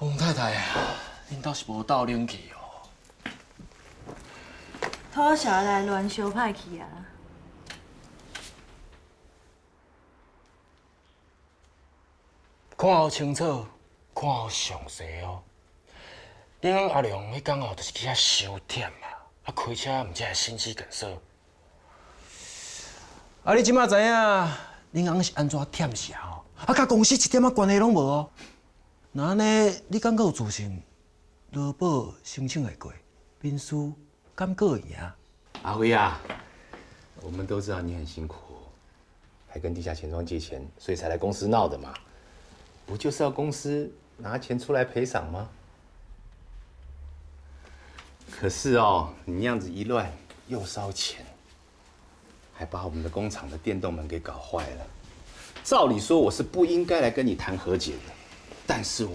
王太太啊，恁倒是无斗冷气哦。土小来乱烧歹去啊！看好清楚，看好详细哦。恁阿良迄天哦，就是去遐伤忝啊，开车毋才会心肌梗塞。啊，你即马知影恁翁是安怎忝啥哦？甲公司一点仔关系拢无哦。那安尼，你感觉有自信，劳保申请会过，民事敢过会赢？阿辉啊，我们都知道你很辛苦，还跟地下钱庄借钱，所以才来公司闹的嘛。不就是要公司拿钱出来赔偿吗？可是哦，你那样子一乱，又烧钱，还把我们的工厂的电动门给搞坏了。照理说我是不应该来跟你谈和解的，但是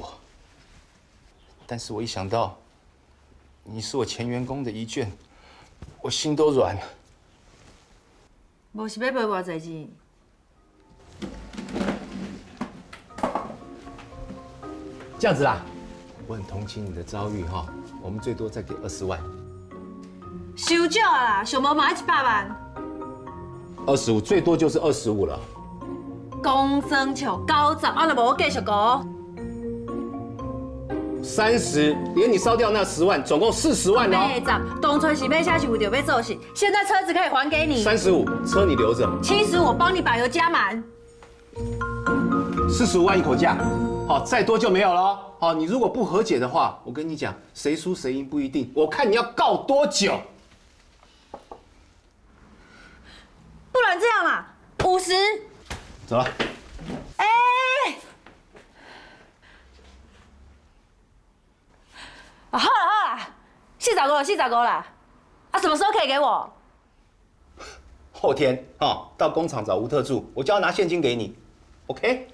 我一想到你是我前员工的一眷，我心都软了。无是要赔偌济钱？这样子啦，我很同情你的遭遇哈，我们最多再给20万。伤少啊啦，上无嘛要100万。25，最多就是25了。公生笑90，啊，若无我继续讲。30，连你烧掉那10万，总共40万哦。内长，当初是买车是为了要做事，现在车子可以还给你。35，车你留着。70，我帮你把油加满。45万一口价，好，再多就没有了哦。好，你如果不和解的话，我跟你讲，谁输谁赢不一定，我看你要告多久。不然这样啦，50。走了。哎、啊，好了好了，45了45啦。啊，什么时候可以给我？后天啊，到工厂找吴特助，我叫他拿现金给你 ，OK？